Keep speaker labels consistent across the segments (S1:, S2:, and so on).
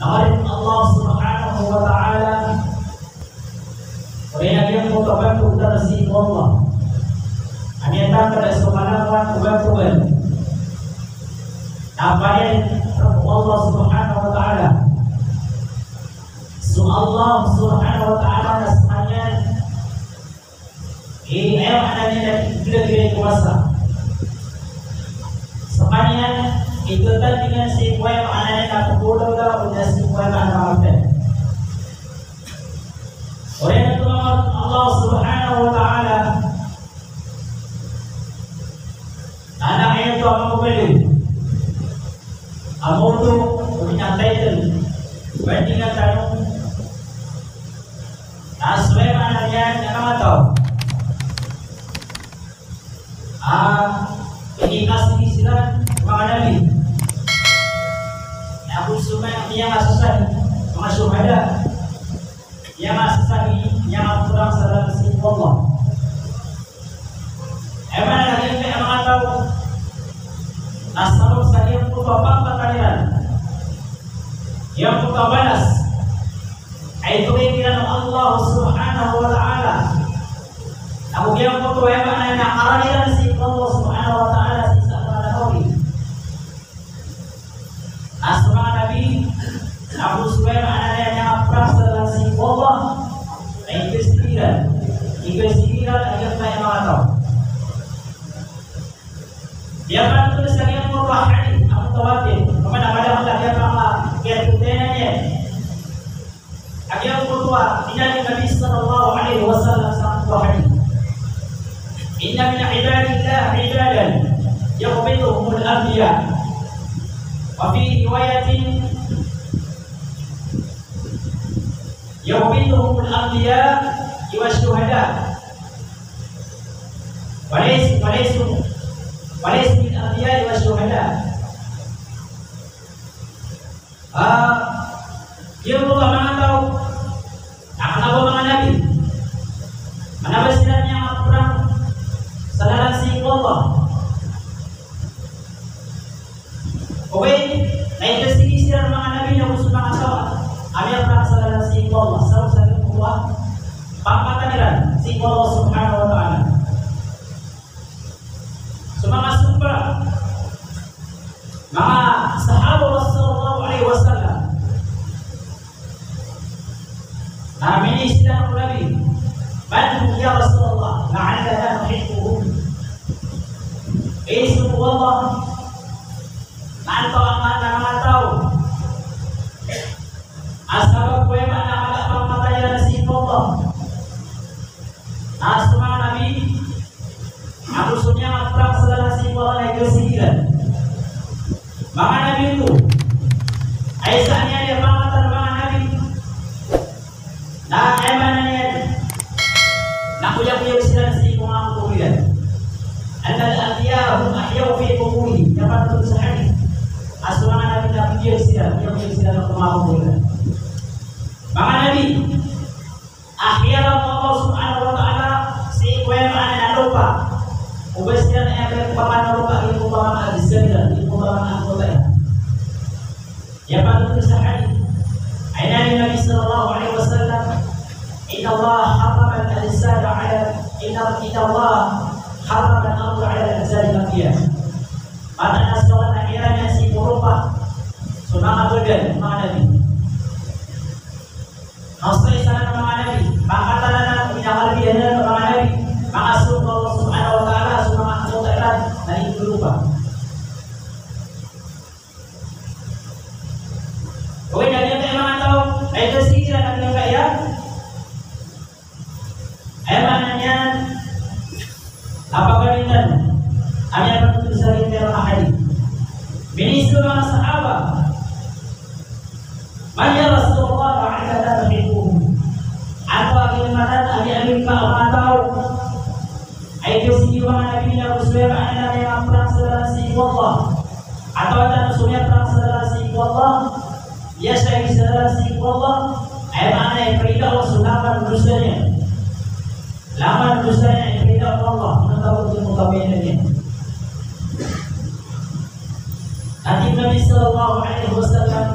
S1: Nawarin Allah Subhanahu wa ta'ala Orang yang membantu tersi Allah Aniatan pada subhanahu kuban-kuban Nampain Allah Subhanahu wa ta'ala Allah Subhanahu wa ta'ala Nasmanya ini maknanya dari gila-gila kuasa semuanya ikutan dengan si kue maknanya tak bodoh dah udah si kue makna apa orang yang Tuhan Allah Subhanahu wa ta'ala anaknya itu apa kembali amu tu punya title bandingan tanung aswe maknanya jangan tahu ini kasih istilah mga nabi na kung sumay yang asasahi mga syuhada yang asasahi yang aturang sa dalam si Allah emang naging kaya mga tao nasalong sa iyong pupapang pataliran yang pupabalas ay tumikiran ng Allah Subhanahu wa ta'ala aku yang foto yang mana yang araliran si Allah Subhanahu wa ta'ala si sahabat Nabi asma Nabi aku suwe mana yang prasara si Allah investiran agar saya mengatau dia kan tulis lagi yang mubahani aku tawatin kepada Allah dia kama ketutenanya agar kedua tidak Nabi sallallahu alaihi wasallam sangat mubahani Inna min ibadillah ibadan yaqbituhumul anbiya wa fi riwayatin yaqbituhumul anbiya wa syuhada walaysa min anbiya wa syuhada dia bukan mengatau akan apa mga nabi menabas sila niya kurang saudara si Allah. Oke, na investigasi ng mga nabi na gusto ng asawa. Amir para saudara si Allah. Sa Allah, pangkataniran si Allah Subhanahu wa ta'ala. So mga sumpa, mga sahaba Sallallahu alaihi wasallam. Namin sila ng nabi. Man ya Rasulullah, la'allana nuhibbuhum. Ismu Allah, nanto ang tahu. Asal gue mana ada pematayan si Allah. Asma Nabi, aku sunya perang saudara si Allah naik kesimbilan. Maka Nabi itu, Aisyahnya dia pamatan mga Nabi. Nah, emananya Nakuya sila si mga kulian. Anal anbiya hum ahyaw fi quburi. Dapat itu sa hadis. Asma Nabi nakuya sila ng mga kulian. Mga Nabi, akhirnya Allah Subhanahu wa ta'ala si kuya na lupa. Ubes sila na yung paman lupa, yung paman al-Zalila, yung paman al-Qutaya. Dapat itu sa hadis. Ayna Nabi sallallahu alaihi wasallam Inna Allah harrama al-insana ala Inna Allah harrama al-amru ala al-insani makiya. Pada nasawan akhirnya si berupa semangat badan mga Nabi. Nasai sana mga Nabi, pangkatanan pinakalabihan ng mga Nabi, mga sunnah Allah Subhanahu wa ta'ala, semangat kemutaran na hindi berupa. Oke, dari yang kayak mga tao, ay kasi sila ng kaya. Emananya apakah ini hanya betul saja dalam hadis. Minister mga sahabat, maya Rasulullah ta'ala nabiku. Atau akhirnya amin ka tahu. Ay kasi mga nabi na uswera ana yang perang saudara si Allah. Atau ada sunya perang saudara si Allah. Ya saya saudara si Allah. Ay mana yang perintah Allah sunaman dosanya. Laman dosanya yang tidak Allah mengetahui mutabayannya. Nanti Nabi sallallahu alaihi wasallam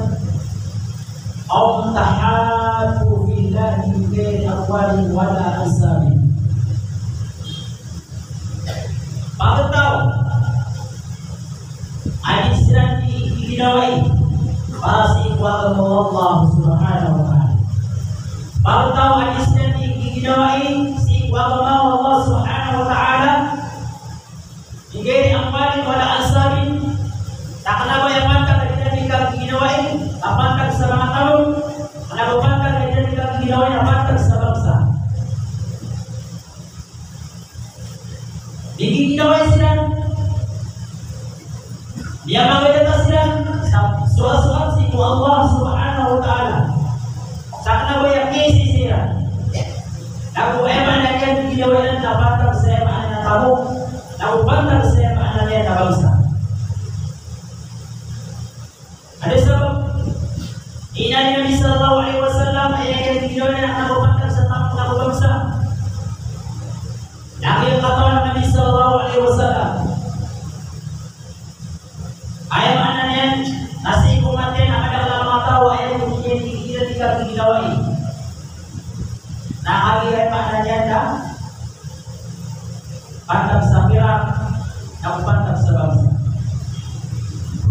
S1: ginawa para sa ikwag mo Allah subhanahu wa ta'ala. Bago tahu hadis yang ginawa si ikwag mo Allah subhanahu wa ta'ala hingga amalin wala asabin tak kenapa yang mantap ketika ginawa apakah sa mga taon kenapa mantap ketika ginawa apakah sa bangsa ginawa sila dia mengatakan sila suatu si Allah subhanahu wa ta'ala sakna boya kesi sila lagu emana yang ginawa yan dapat sa emana tahu lagu bantag sa emana yan na bangsa. Ada sebab ina Nabi sallallahu alaihi wasallam yang ginawa yan nababantag sa tamu bangsa. Lagi kata Nabi sallallahu alaihi wasallam ayam anaknya nasi kumatnya nak ada lama tahu ayam yang tidak digawai. Nah hari ayam anaknya dah pandang sapira, nak pandang sebangsa.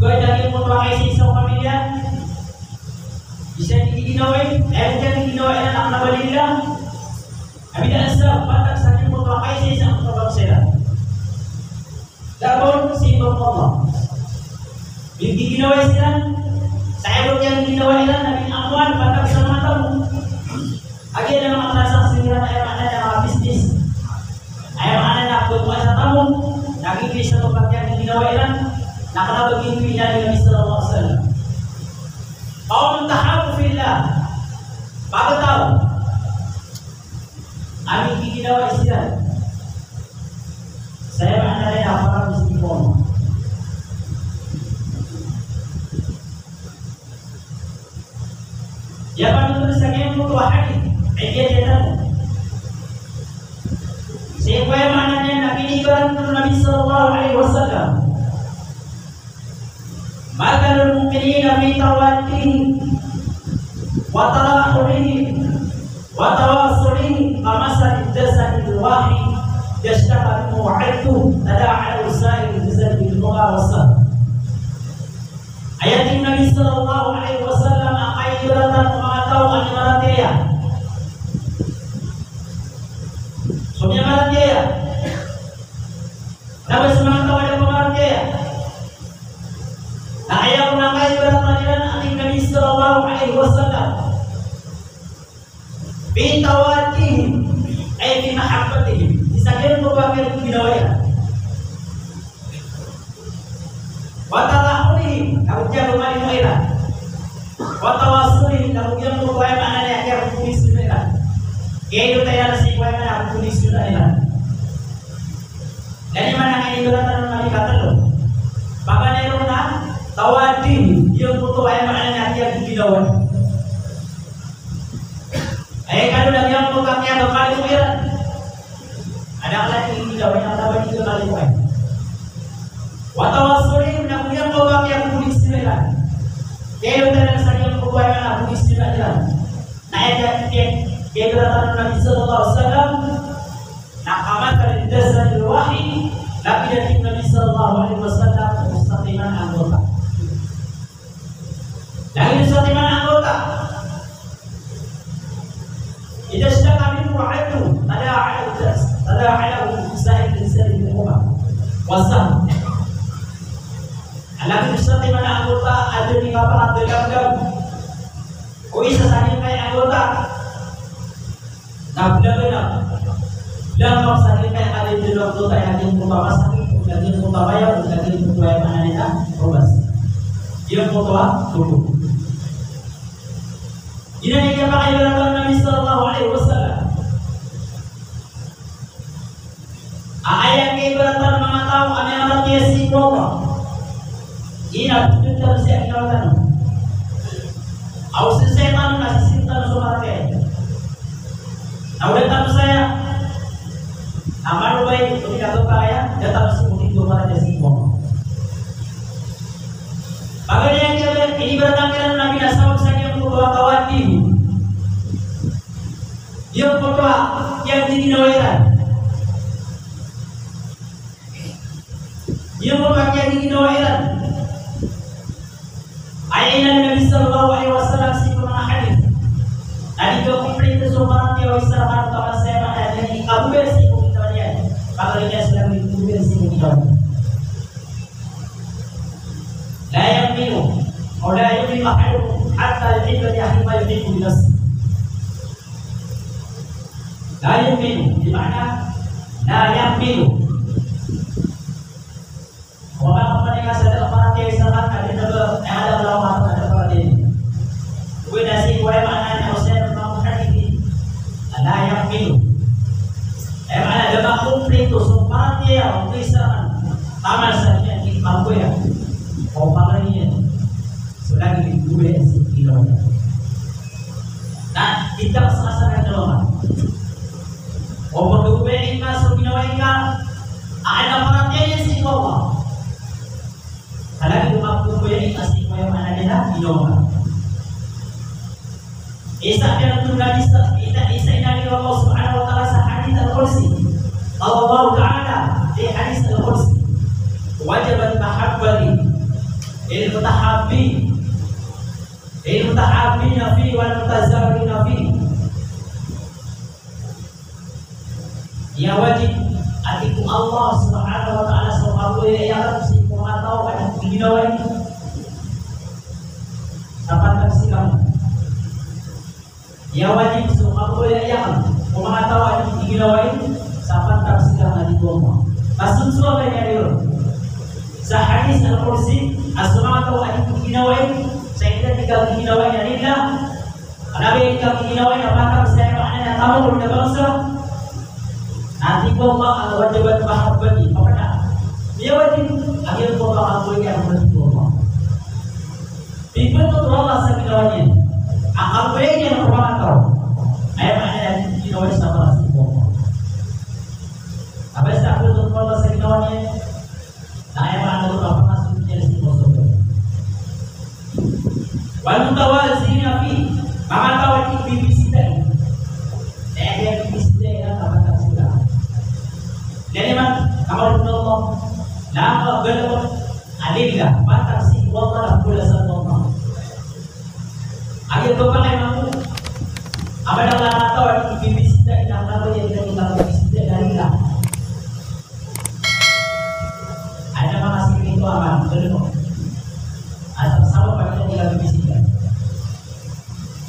S1: Gaya dari mutlak isi sama familia bisa digawai, ayam yang digawai anak nabalillah. Abi dah asal pandang sakit mutlak isi sama bangsa. Lalu simbol Allah. Ginawa sila saya yang ginawa ilan nabi amwan patag sa mga tao agi na mga transaksi nila ay mana na mga bisnis ay mana na pagkuha sa tao nagiging sa tupag yang ginawa ilan nakalabagin pila ni Nabi sallallahu alaihi wasallam qawm tahabu fillah bago tao aming ginawa sila saya mana na para muslimon. Ya panutun sa kanyang mutuwa hadith ay kaya siapa yang mana niya nakinigaran ng Nabi sallallahu alaihi wasallam magalul mu'minina fi tawaddihim wa tarahumihim wa tawasulihim kamasal jasadil wahid yashtaka mu'addu tada'a al-sa'il jasadil mu'awasah. Ayat Nabi sallallahu alaihi wasallam akan ibaratan mga tao ang marateya. So niya marateya. Dapat sa mga tao ang marateya. Na ayaw na kayo ibaratan nila ang Nabi sallallahu alaihi wasallam. Bintawatihim ay binahabbatihim. Isagyan mo ba kayong ginawa yan? Watarahulihim karugia rumah di daerah. Watawasulihim karugia rumah mana ni akhir tulis di daerah. Kehidupan daerah si kuai mana tulis di daerah. Dari mana ini beratan kami kata lo. Bapa neruna tawadin dia butuh ayam mana ni akhir di daerah. Kalau dah yang bukan yang kali itu ya. Ada lagi di daerah yang ada di kali kuai. Watawasulihim na kuya ko ba kaya pulis nila. Kaya talaga sa iyo ko ba na pulis nila. Na kaya beratan Nabi sallallahu alaihi wasallam nakamat al-dasal al-wahid labi dari Nabi sallallahu alaihi wasallam mustaqiman anggota. Lagi mustaqiman anggota. Idza ishtaka minhu 'adlu tada'a 'ala sa'il al-insan bil-umma wasam. Alam bisa di mana anggota ada di kapal ada dalam koi sasani kayak anggota nah benar-benar dan kalau sakit kayak ada di dalam anggota yang rumah sakit yang rumah bayar yang rumah yang mana nih robas dia foto tubuh ini yang pakai dalam Nabi sallallahu alaihi wasallam ayat ibaratan mengatau anak Yesus Allah. Ina betul saya kenalkan. Aku seseman nasi sinta sumarke. Awalnya saya amal baik untuk jatuh kaya datang seperti itu pada jasimo. Bagaimana yang ini bertanggalan Nabi Nasab saja untuk tawati. Dia berdoa yang dinoeran. Dia berdoa yang dinoeran. sallallahu alaihi wasallam si mga hadith. Tadi ko kompleto so parang tiyo isarahan to kasi mga ni kabel si kumita niya. Pagalinya sila ni kabel si kumita. La yaminu o la yaminu ahadukum hatta yuhibba li akhihi ma yuhibbu li nafsihi. La yaminu di mana la yaminu. Orang mereka sedang parati isarahan ada ulama ada parati. Kuwi nasi kuwi maknanya Ustaz Imam Hadithi ada yang milu. Mana ada kompleto so parati ya isarahan. Tamal saja di mampu ya. Oh maknanya sudah di dua kilo. Nah kita selesai keloma. Oh berdua ini masuk binawaika ada paratinya si Allah. Halagi mampu ya asli kuwi maknanya dinoma. Isa yang tunda Isa ini Allah Subhanahu wa taala sa hadis al-qudsi. Allah Ta'ala di hadis al-qudsi. Wajibat mahabbati lil mutahabbina fi wal mutazawwirina fi. Ya wajib atiku Allah Subhanahu wa taala subhanahu ya Rabb si tahu ada ginawa ini. Dapat tersilam. Ya wajib semua boleh yang mematawa di ginawain sahabat tafsirkan di goma. Maksud semua banyak dia. Sahadis al-Qudsi as-sama'atu an ginawain saya tidak tinggal di ginawain adalah Nabi tinggal di ginawain apakah saya maknanya tahu kepada bangsa nanti goma al-wajibat mahabbati kepada dia wajib akhir goma al-boleh yang bergoma. Bibir itu Allah sa ginawain. Akal baik yang berpantau. Ayat mana yang dinawai sama si bomo. Apa sih aku tuh kalau sekinawanya? Nah ayat mana tuh apa masuknya si bomo. Walau tawal sini api, maka tawal di bibis tadi. Dia bibis tadi yang apa tak sudah. Jadi mak kamu tuh Allah, nama belum adillah, mata si Allah boleh sama. Ayo coba memang apa yang lama tahu di bibis tidak yang lama yang kita bibis tidak dari lah. Ada masih itu aman belum? Asal sama pada kita bibis tidak.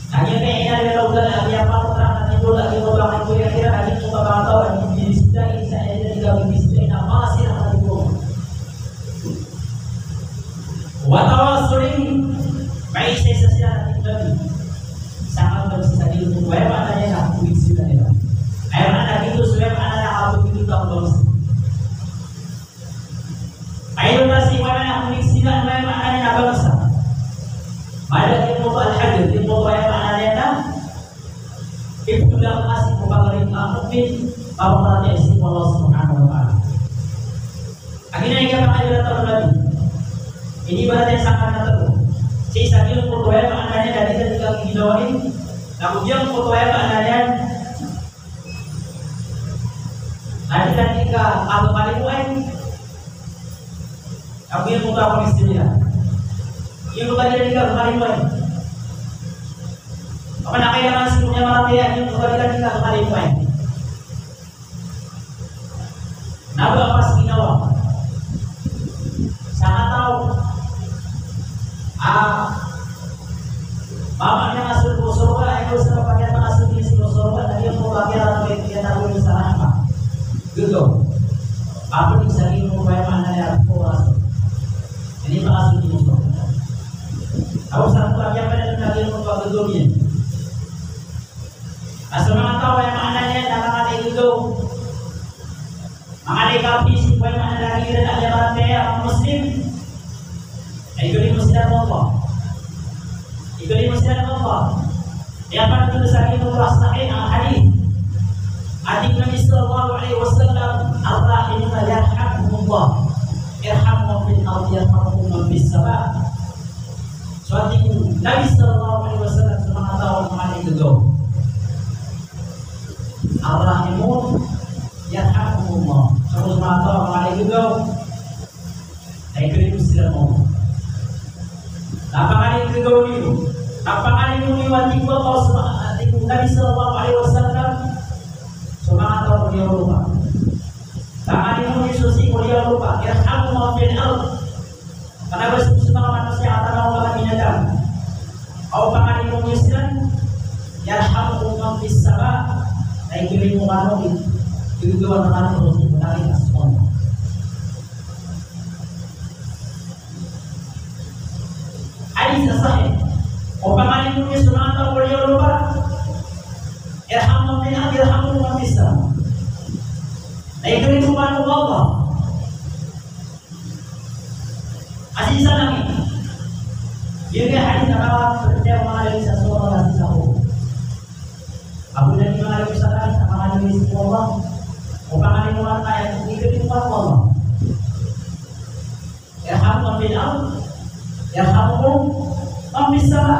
S1: Hanya kayaknya ada udah ada apa terang nanti dulu lagi beberapa itu yang kira lagi coba tahu di bibis tidak ini saya tidak bibis tidak masih ada itu. Watawasuli baik saya sesuai Nabi sangat bersisa di untuk web adanya aku isi tadi lah. Ayat anak itu web anak aku itu tak bersisa. Ayat nasi web anak aku isi dan web adanya bangsa. Pada itu al-hadir itu web adanya itu dah masih membagi mungkin bahwa dia isi Allah Subhanahu wa taala. Akhirnya kita akan tahu Nabi. Ini berarti sangat tertentu. Si sakit foto ya maknanya dari ketika didoain, kemudian foto ya maknanya nanti ketika kalau balik lain, kemudian foto apa istilah? Yang tadi ketika balik lain, apa nak kaya masih punya mati ya? Yang tadi ketika balik lain, nabak pas ginawa, sangat tahu. Bapaknya masuk ke surga, itu setelah bagian masuk di surga, tadi yang mau bagian atau yang tahu di sana apa? Gitu. Apa bisa dimulai mana yang masuk? Ini masuk di surga. Tahu satu bagian pada lagi yang mau bagian asal mana tahu yang mananya dalam ada itu. Mengenai kapi si poin mana lagi tidak ada orang Muslim. Ikuti muslihat Allah. Ikuti muslihat Allah. Yang pada tulis lagi Nurul Sahih al-Hadith. Adik Nabi sallallahu alaihi wasallam ar-rahimuna yarhamhumullah. Irhamhum fil ardi yarhamhum fis sama'. Suatu Nabi sallallahu alaihi wasallam mengatakan mengenai itu. Ar-rahimun yarhamhumullah. Terus mengatakan mengenai itu. Ikuti muslihat Allah. Apakah Apakah itu gauli? Apakah itu liwati Allah Subhanahu Nabi Sallallahu Alaihi Wasallam? Semangat atau dia lupa? Tangan itu disusi dia lupa. Irhamu fil ard. Karena bersama manusia akan Allah binatang. Apakah itu Islam? Yarhamu man fis sama. Ay kilimu manusia. Itu dua teman terus menarik asal. Hadis sahih. Umpama ini sunat atau beliau lupa. Irhamu min ard irhamu man fis sama. Ay kilimu manusia Allah. Hadis sahih. Ini hadis apa percaya mengenai sesuatu yang sahih. Abu Dhabi mengalami kesalahan sama mengalami Allah. Umpama ini mata yang dikirimu Allah. Yarhamu fil ard, yarhamu man fis sama.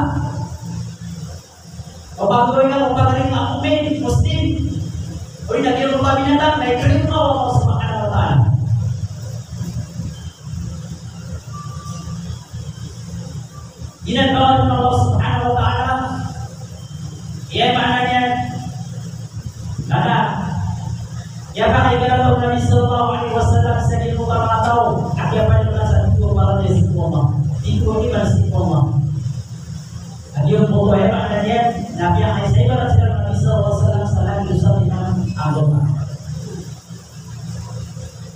S1: Umpama ini mukmin muslim. Oi dah dia lupa binatang, dah dikirimu Allah Subhanahu wa taala. Ini Allah Subhanahu wa taala. Ya maknanya karena ya pakai kata Nabi Sallallahu Alaihi Wasallam sedih bukan tahu apa yang merasa itu malah dia semua itu ini masih semua. Dia mau ya maknanya Nabi Aisyah berkata Nabi Sallallahu Alaihi Wasallam salam Yusuf dengan agama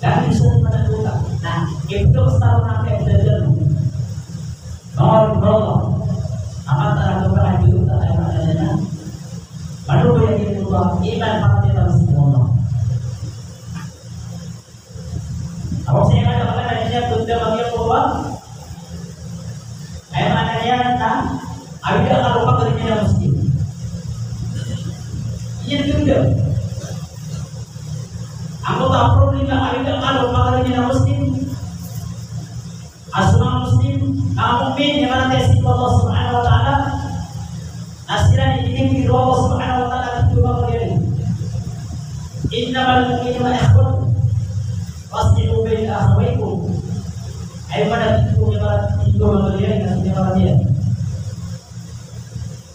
S1: dan Yusuf menentukan. Nah itu selalu nanti belajar. Kalau amat tak berapa itu tak ada maknanya. Lalu yang kedua iman pada dalam semua. Apa saya katakan adanya tunda bagi kedua? Ayat maknanya tentang ada kalau pakai dengan muslim. Ini tunda. Anggota problem ada kalau pakai dengan muslim. Asma muslim, mukmin yang mana tesik Allah Subhanahu wa taala. Asiran ini di Allah Subhanahu wa taala itu bagian. Innamal mu'minuna ikhwatun faslihu baina akhawaykum. Ay pada itu bagian dan bagian.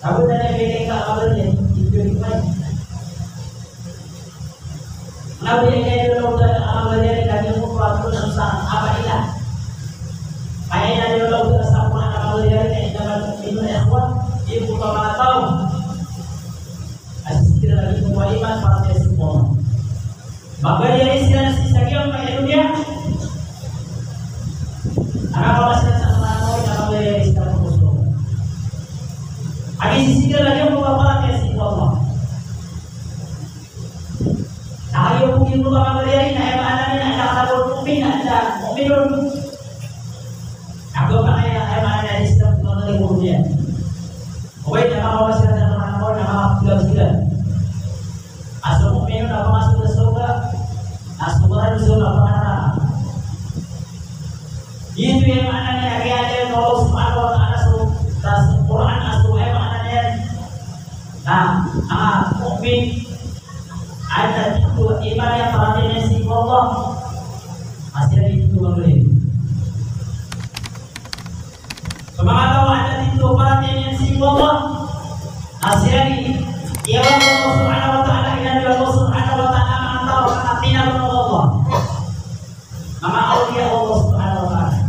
S1: Kamu dari mereka kabarnya itu dimana? Nabi yang ada amalnya dari mufrad nafsa apa ilah. Ayat dari Allah Subhanahu wa taala innamal mu'minuna ikhwatun. Ibu bapak tahu asisten lagi semua iman partai semua. Maka dari sisi sekian banyak dunia. Anak bapak sedang sama tahu nama dari sekian musuh. Ada sisi lagi bapak partai semua. Nah, ayo mungkin bapak dari nak ada ada mukmin ada mukminun. Aku kan ada di sekian dari dunia. Baik, nama Allah sedang nama bulan. Asal mukmin apa masuk ke surga? Asal berada di surga apa mana? Itu yang maknanya ada Allah Subhanahu wa taala surah Quran asal yang maknanya. Nah, mukmin ada itu iman yang perhatiannya si Allah masih ada itu boleh. Semangat Allah ada itu perhatiannya si Allah. Asyari ya Allah Subhanahu wa taala inna Allah Subhanahu wa taala ma'antau atina Allah. Mama auliya Allah Subhanahu wa taala.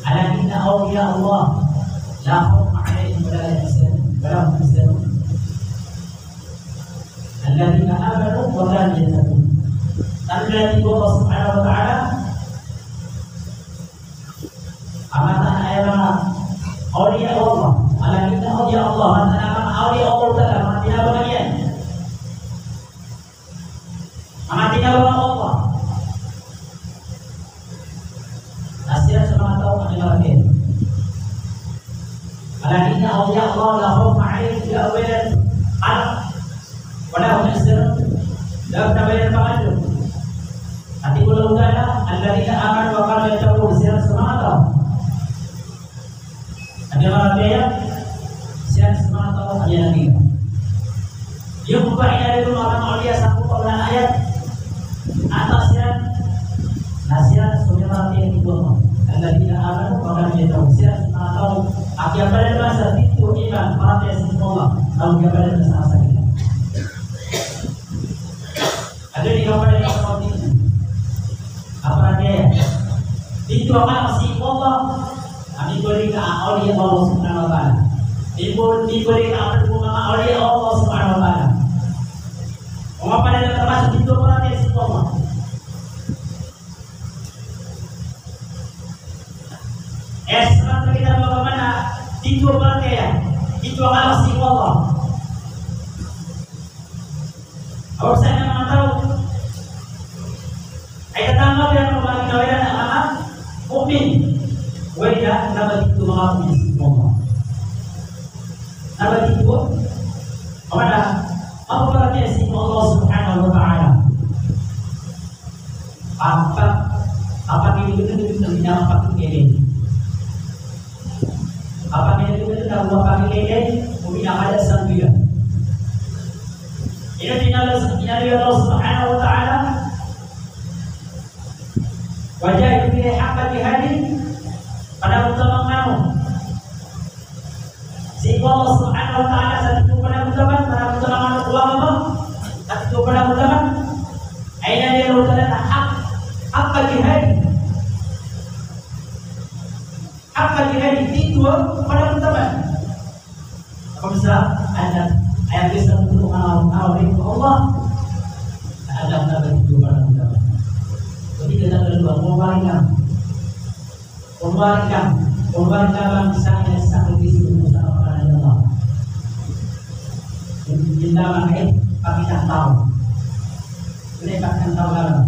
S1: Alakinna auliya Allah la khawfun 'alaihim wa la hum yahzanun. Alladziina aamanu wa lam yahzanun. Alladzi Allah Subhanahu wa taala amatan ayat auliya Allah. Alakinna auliya Allah ma'ana auliya Allah taala ma'ana bagian. Ma'ana Allah. Asira sama tahu ma'ana bagian. Alakinna auliya Allah la khawfun 'alaihim fi awwalil qalb wa la hum yahzanun. Dalam tabayan pangadu. Nanti kalau udah alladziina aamanu wa kanu yattaqun sira sama tahu. Ada orang dia siang semangat Allah dia nanti. Dia buka ini ada orang dia satu orang ayat atas nasihat sunnah yang dibuat. Alladziina aamanu wa kanu yattaqun sira semangat Akibat masa itu iman para tesis Allah lalu akibat masa asal kita. Ada di kapan yang seperti itu? Apa dia? Itu akan masih Allah. Kami berikan oleh Allah Subhanahu Wa Taala. Diberikan oleh Allah Subhanahu Wa Taala. Mengapa dia termasuk itu para tesis Allah? Setelah kita bagaimana itu berkaya itu adalah masih Allah. Kalau saya memang tahu, ayat pertama yang membagi kawalan anak mukmin, wajah dapat itu mengalami Allah. Dapat itu kepada apa berarti sih Allah Subhanahu Wa Taala? Apa ini itu tidak apa ini? Apa yang itu dah dua kali lagi, mungkin ada sembilan. Ini tinggal Allah Subhanahu Wa Taala. Wajah itu dia hak hadi pada utama kamu. Si Allah Subhanahu Wa Taala satu pada utama ulama, satu pada utama. Aina dia utama hak hadi. Apa yang itu pada teman? Kalau bisa ada ayat bisa untuk Allah, ada itu pada teman. Jadi kita berdua membalikkan misalnya satu visi untuk kepada Allah. Kita makai kami tak tahu. Mereka akan tahu dalam.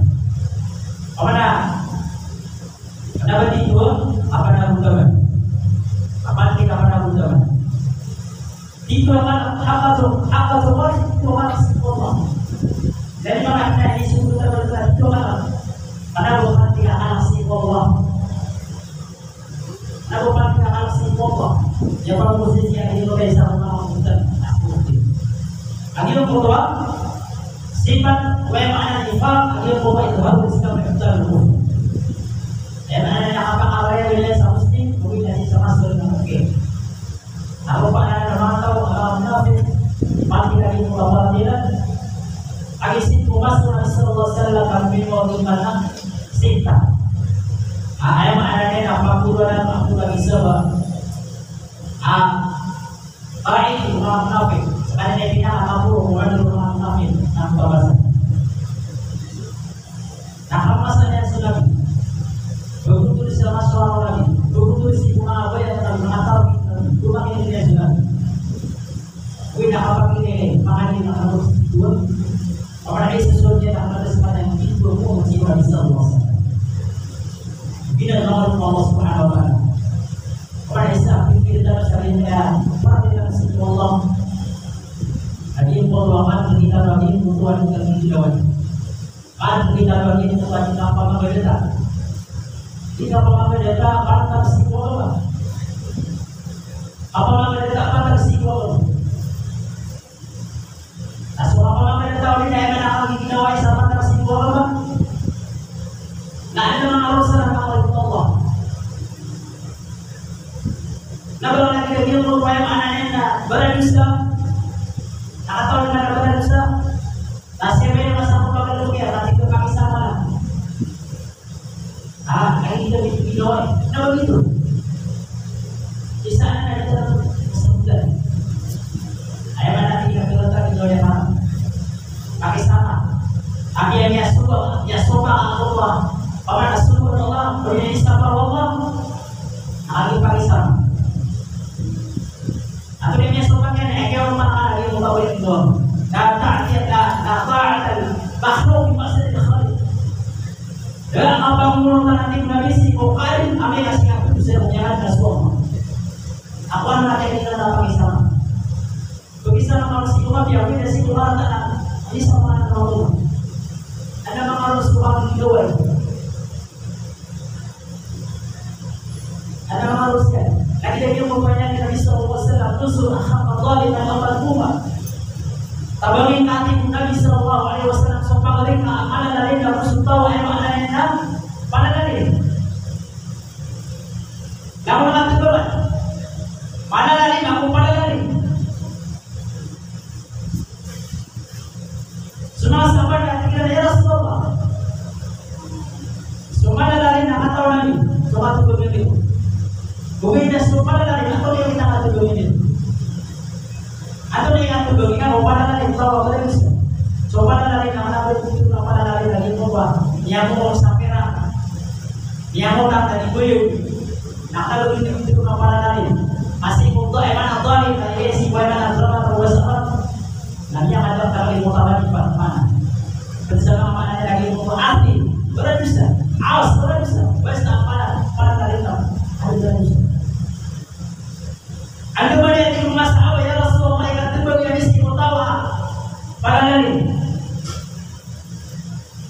S1: Pada begitu apa nama utaman? Apa kita pada utaman? Itu akan apa tu itu Allah. Dari mana kita disebut utaman itu pada bukan tiga anak si Allah. Nah bukan tiga anak si Allah. Yang pada posisi yang ini boleh sama utaman. Akhirnya kedua sifat mana nifaq akhirnya bahwa itu harus kita berkata. Dan ada apa awalnya bila samsting mungkin dari sama dengan mungkin. Aku pada mantau munafik mati dari Allah dia. Agis itu masuk Rasulullah sallallahu alaihi wasallam di mana sita. Ayam ada apa pura dan apa lagi sebab. Baik itu munafik. Sekarang dia tidak apa pura bukan munafik nampak bahasa. Nah masalahnya sudah begitu sama seorang lagi, begitu si apa yang akan mengatar rumah ini dia sudah. Kita apa ini? Makanya harus dua. Apalagi sesuatu yang ada sekarang ini belum masih bisa Allah. Bila nama Allah Subhanahu Wa Taala. Pada saat kita bersalinnya, perhatikan sifat Allah. Hadis Allah kita bagi Tuhan kita tidak. Kita bagi Tuhan kita apa berbeda. Jika pengambil data akan psikolog, apa mengambil data akan psikolog. Asal apa mengambil data oleh daya menakal kita wajib sama psikolog. Nah ada mengaruh serang Allah. Nah kalau kita dia berupaya mana berdusta, atau dengan berdusta, nasibnya masa pengambil rupiah nanti ke kami sama. Ini kita video, nah begitu. Di sana ada sebulan. Ayat mana kita letak video yang mana? Pakai sama. Akhirnya suka Allah. Paman suka Allah, beri sabar Allah. Lagi pakai sama. Atau dia suka kan? Orang mana dia muka boleh itu. Kata dia tak makhluk di masa dia. Dan apa menurut nanti Nabi si Bukhari kami kasih aku bisa menjalankan semua. Aku anak kita dapat kisah. Begitu kalau si Bukhari dia punya si Bukhari tak ini sama dengan Allah. Ada mengaruh Bukhari di luar. Ada mengaruh sekali. Lagi dia mempunyai Nabi Sallallahu Alaihi Wasallam tusul akham Allah dengan Allah Tuhan. Tabangin nanti Nabi Sallallahu Alaihi Wasallam sopan mereka amalan dari kamu tahu yang mana yang pada dari. Kamu nanti berbuat. lari atau yang kita ngatur begini. Atau yang ngatur begini kan coba lari tahu apa lagi sih? Coba lari karena begitu apa lari lagi coba. Yang mau sapera, yang mau tak tadi boyu. Nah kalau begitu apa lari? Masih untuk eman atau lari tadi si boy mana drama terus apa? Nah yang ada kali mau tahu di mana? Bersama mana lagi mau arti berdosa, awas berdosa, basta para tadi tak ada dosa. Anda banyak di rumah sahabat ya Rasulullah mereka terbang yang istimewa para lari.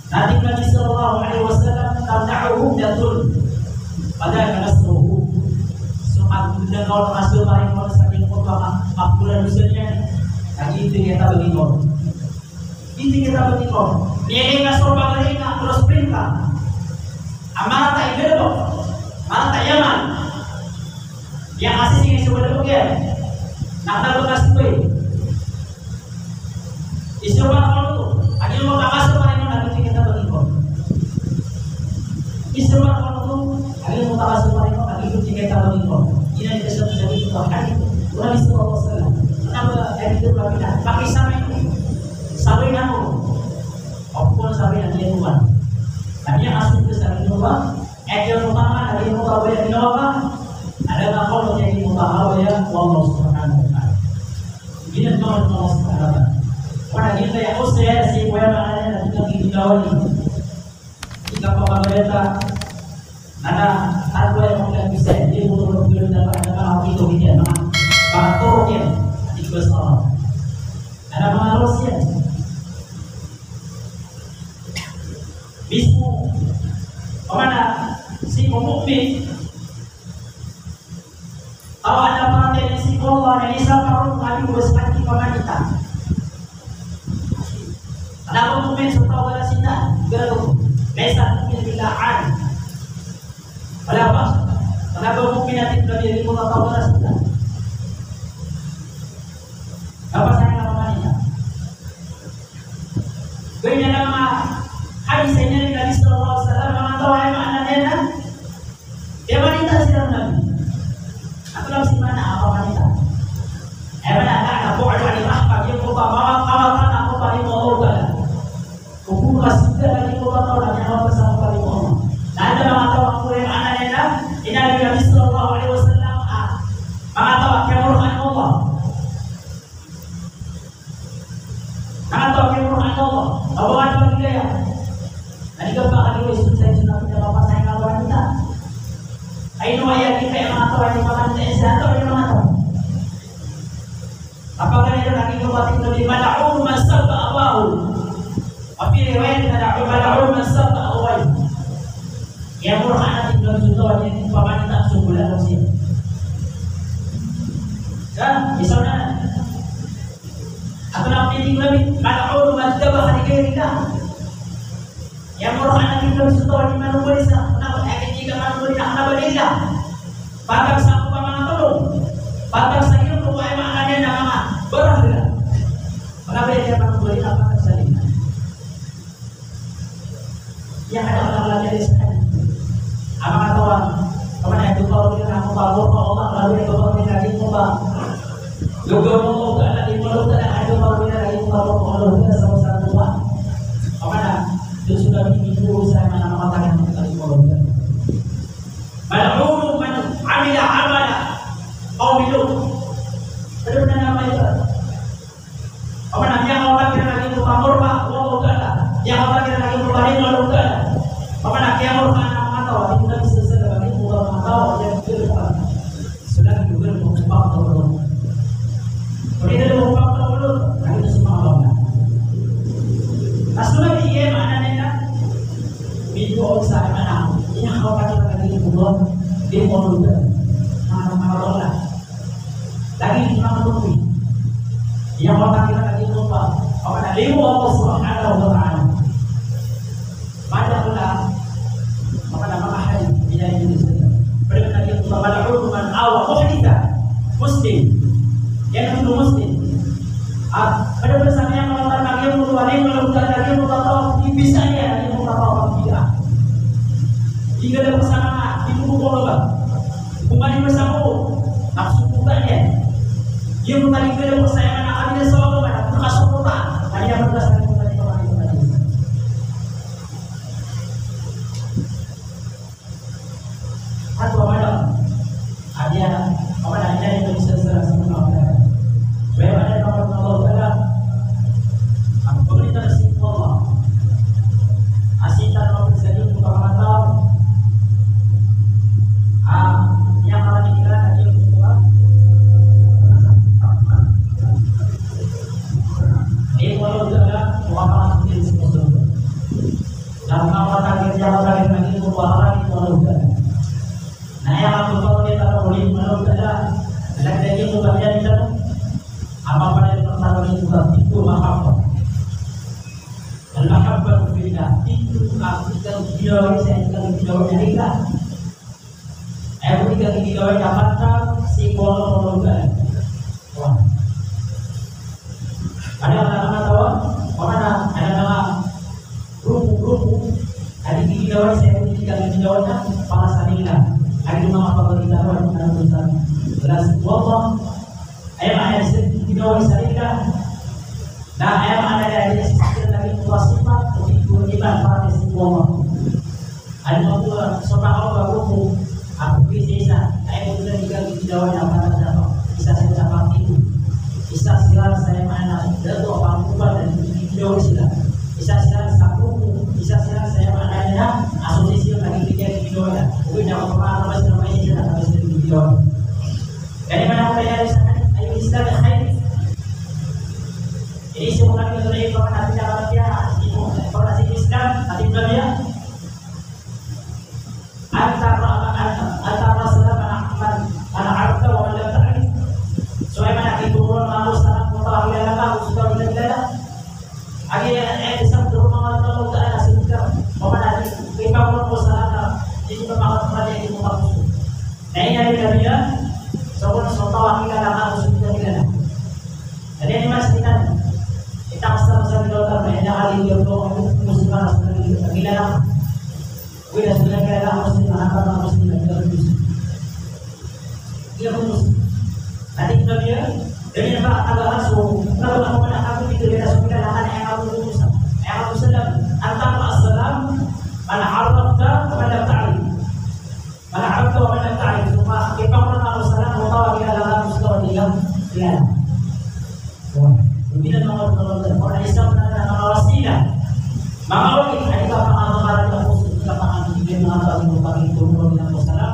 S1: Nanti Nabi Sallallahu Alaihi Wasallam tamnahu datul pada nasruhu. Soal benda kau masuk paling kau saking kota makbulan dosanya. Lagi itu kita bagi kau. Itu kita bagi kau. Ini nggak sopan lagi nggak terus perintah. Amanah tak ibadah, amanah tak yaman. Yang asing ini sebenarnya dia. Nak tahu kasih boy. Istimewa kalau tu, akhirnya mau tak masuk paling kau nanti kita bagi kau. Istimewa kalau tu, akhirnya mau tak masuk paling kau nanti kita bagi kau. Ini kita sebut jadi Tuhan. Tuhan Sallallahu Alaihi Wasallam. Kenapa dari itu kita pakai sama itu? Sabai kamu, apapun sabai yang dia Tuhan. Tapi yang asli itu sabai Tuhan. Ekor utama dari mutawab yang apa? Ada nakal yang mutawab yang Allah Subhanahu Wa Taala. Ini Allah Subhanahu Wa Taala. Pada kita yang usia si kue makanya nanti kita dikawal ini. Jika pemerintah ada satu yang mungkin bisa dia betul-betul dapat ada itu dia, nama turunnya itu besar. Ada manusia. Bismu, mana si mukmin? Kalau ada perhatian si Allah dan Islam kami bersepakat pemerintah. Ada mukmin serta berasita, berlaku. Lesan mukmin bilaan. Kenapa? Kenapa mukmin nanti lebih dari Allah berasita? Apa saya nama wanita? Gaya nama hadis ini Nabi Sallallahu Alaihi Wasallam mengatakan wahai maknanya dia wanita silam Nabi. Aku langsung mana apa wanita? Mana ada buat dari rahmat yang kau bawa kawakan aku bagi Allah Taala. Hukum kasih lagi kau tahu lagi apa bersama bagi Allah. Nanti mengatakan aku yang maknanya ini Nabi Sallallahu Alaihi Wasallam mengatakan kemurahan Allah. Atau kemurahan Allah, apa ada dia? Nanti kalau kali itu saya sudah punya bapak saya kalau wanita. Ayo ayat kita yang atau ayat wanita atau yang mana? Apakah itu lagi kembali lebih mala'un masabba abahu? Tapi riwayat ada mala'un masabba awal. Yang murahan itu sudah yang wanita sebulan usia. Dan misalnya atau nak pilih lebih mal'un madzabah li ghairillah. Yang murahan kita sudah di mana boleh sah. Kenapa ayat jika mana boleh nak nabalillah. Pakai sapu pamangan tolong. Pakai sayur ke buah maknanya nama berahlah. Kenapa dia mana boleh nak pakai salin. Yang ada orang belajar di sana. Apa kata orang? Kemana itu kalau kita nak tahu Allah lalu itu kalau kita lagi coba. Juga mau ada di mulut ada kalau kita lagi kalau Allah kita sama-sama Tuhan. Kemana? Itu sudah dihitung saya mana mengatakan kita di mulut. Mal'un man amila amala qaum Lut. Ada nama itu. Kemana yang orang kita lagi berpamor Pak Allah Taala. Yang orang kita lagi berbalik Allah Taala. Kemana yang orang atau kita bisa sebagai orang atau yang kita sudah juga berubah terus. Kalau dia berubah terus, itu semua Allah. Rasulullah dia maknanya video usaha mana? Ini kalau kita lagi berubah, dia mau lupa. Mana lagi cuma berubah. Yang orang kita lagi berubah, apa nak lihat Allah Subhanahu Wa Taala. Banyak pula apa nama ahli tidak Indonesia. Mereka lagi berubah pada hukuman awal kita Muslim. Yang itu Muslim. Pada bersama yang mengatakan dia mengulangi melakukan lagi mengatakan bisa dia yang mengatakan tidak. Jika ada bersama di buku kolom, bukan bersama Dia bukan ikut saya mana kami soal mana bukan sopota. Kami yang berdasarkan bukan itu kami bukan itu. Atau mana? Ada apa ada yang bisa serasa mengamalkan. Bagaimana kalau Allah Taala apa pemerintah sifat Allah asita kalau bisa diumpamakan yang kalau dikira tadi apa? Ini kalau sudah muamalah seperti itu. Dan kalau target yang target lagi itu muamalah itu kalau sudah. Nah yang aku tahu dia tak boleh kalau sudah. Dan dia itu bagian itu apa pada pertama itu mahabbah. Dan mahabbah fillah itu artikel beliau saya beliau nyarikan. Aku tidak dapatkan si kolon-kolon. Wah. Ada nama tahu? Mana ada nama grup. Ada di bawah saya tidak di bawahnya para sanila. Ada nama apa kita tahu ada tulisan. Jelas wallah. Ayat di bawah sanila. Nah, ayat ada di sisi lagi sifat untuk ibadah pada sisi wallah. Ada mau sobat Allah grup. Aku bisa, saya sudah tinggal di Jawa yang mana dapat bisa saya dapat itu. Bisa silang saya mana datu apa dan di Jawa silang. Bisa silang satu, bisa silang saya mana asosiasi lagi tiga di Jawa. Mungkin jangan pernah masih namanya tidak harus di Jawa. Dari mana saya bisa ayo Islam yang baik. Ini semua kita sudah informasi dalam dia, informasi Islam, tadi belum ya. Antara selama anak wa man lam ta'rif. Soalnya mana itu orang mau sangat mengetahui Allah sudah tidak. Akhirnya bisa berumah Allah Taala sebentar. Mana kita mau sangat itu memang pada itu maksud. Nah ini dari dia seorang tahu kita Allah sudah tidak. Jadi ini masih kita mesti belajar banyak hal yang muslimah kita. Kita sudah kira muslim apa muslim terus. Dia muslim. Tadi kita dia dari apa agama so kalau apa mana aku itu kita sudah lahan yang aku lulus. Yang aku sedang antara assalam man arafta wa lam ta'rif. Man arafta wa lam ta'rif. Cuma kita pernah assalam wa tawa ila Allah mustaqilla. Ya. Mungkin orang Islam nama wasilah. Maka ini ada apa kapaan dia mengatakan merupakan turun dengan masalah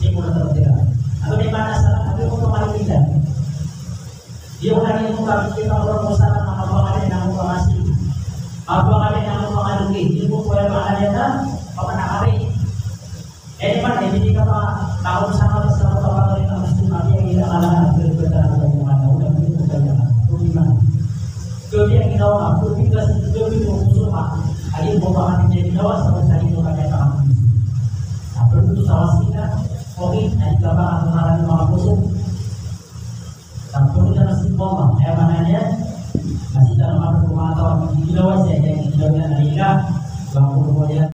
S1: ini mulai terjadi. Atau di mana salah ada kembali tidak. Dia lagi mengatakan kita orang masalah apa ada yang masih apa ada yang mengadu ini pun boleh ada apa nak hari. Ini mana ini kata tahun sama apa dari muslim yang tidak ada berbeda atau mana udah itu saja. Bagaimana? Kemudian kita aku juga itu musuh Hari perubahan menjadi Jawa sampai hari itu pakai tangan. Nah, perlu sawas kita, COVID, ada gambar antara lima musuh. Dan perlu kita masih bomba, mananya masih dalam apa rumah atau di Jawa saya jadi di Jawa dan Amerika, bangku kemudian.